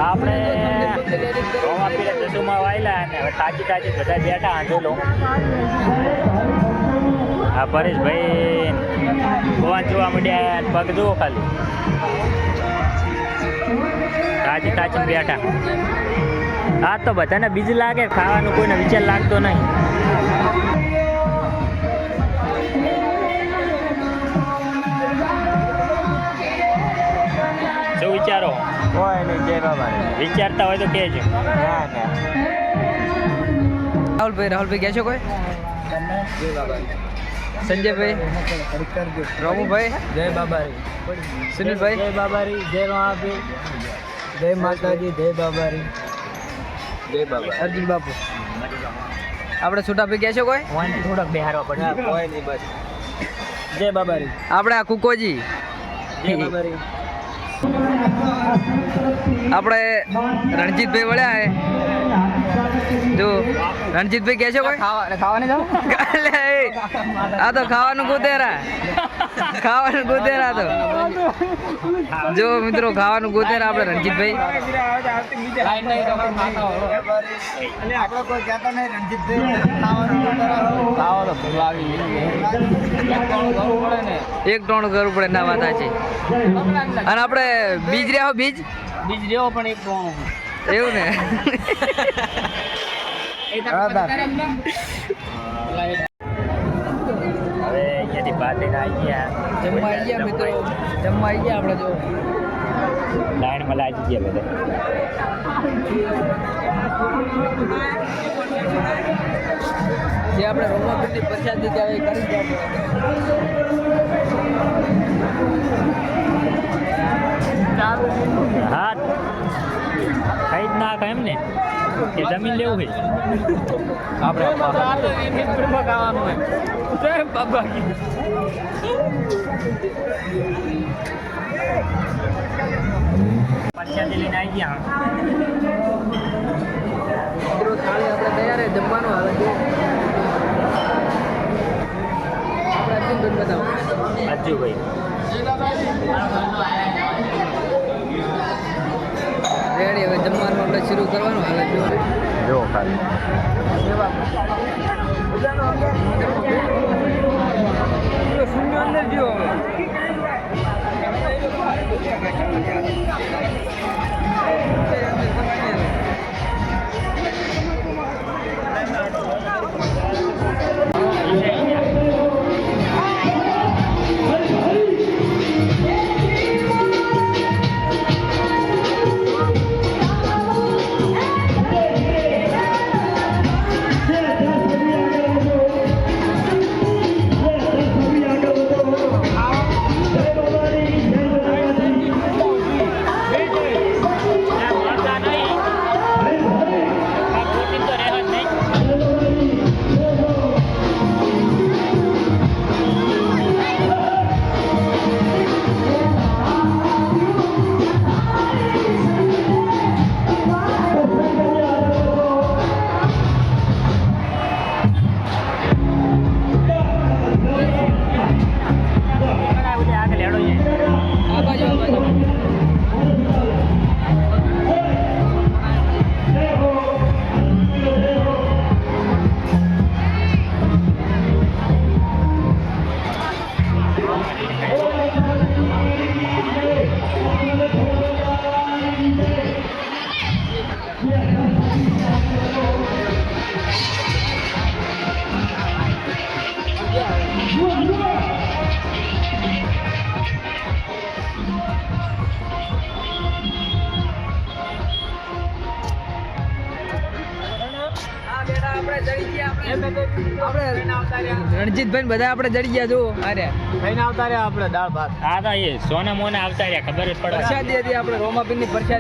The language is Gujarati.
આપણે રોમા પીરે દસુમાં વાયલા અને હવે તાજી તાજી બધા બેઠા આંધોલો. આ પરેશભાઈ ભગવાન જોવા મળ્યા, પગ જુઓ ખાલી તાજી તાજી બેઠા. આ તો બધાને બીજ લાગે, ખાવાનું કોઈને વિચાર લાગતો નહીં. શું વિચારો? કોઈ નહીં, જય બાબા. વિચારતા હોય તો કહેજો. રાહુલભાઈ ક્યાં છો કોઈ? જય બાબા. સંજયભાઈ, રામુભાઈ, જય બાબા. સુનિલભાઈ, જય બાબારી, જય મહાવીર, જય માતાજી, જય બાબારી, જય બાબા. અર્જુન બાપુ. આપણે છોટાભાઈ ક્યાં છો કોઈ? વાંચી થોડાક બેહારવા પડે. કોઈ નહીં, બસ. જય બાબારી, આપણે આ કુકોજી. જય બાબારી. આપણે રણજીતભાઈ વળ્યા હે. જો રણજીતભાઈ કહે છે કોઈ? ખાવાની જાવ. આ તો ખાવાનું ગોતેરા, ખાવાનું ગોતેરા તો. જો મિત્રો ખાવાનું ગોતેરા આપણે રણજીતભાઈ. આપણે કોઈ કહેતા નહીં, રણજીતભાઈ ખાવાનું એક ટોણ કરવું પડે ના વાત છે. અને આપણે બીજ રહ્યા બીજ રેવો પણ એક ટોણું એવું ને. હવે અહીંયાથી પાટીને આવી ગયા, જમવા આવી ગયા મિત્રો, જમવા આવી ગયા આપણે. જો લાઈનમાં લાગી ગયા બધા. જે આપણે રોમાપીરની પ્રસાદી છે એ કરી ગયા. હા, ખાઈ જ નાખ એમ ને કે જમીન લેવું હોય આપણે ખાવાનું હોય. પ્રસાદી લઈને આવી ગયા. મિત્રો થાળી આપણે તૈયાર છે, જમવાનું આવે છે. આપણે અર્જુનભાઈ બતાવો. અજુભાઈ રેડી, હવે જમવાનું આપણે શરૂ કરવાનું હવે. જો ખાલી અંદર જો રણજીતભાઈ બધા આપણે જડી ગયા. જો અરે ખાઈને આવતા રહ્યા આપણે દાળ ભાત. હા તો એ સોના મોના આવતા રહ્યા, ખબર જ પડે. પ્રસાદી હતી આપણે રોમાપીરની પ્રસાદી.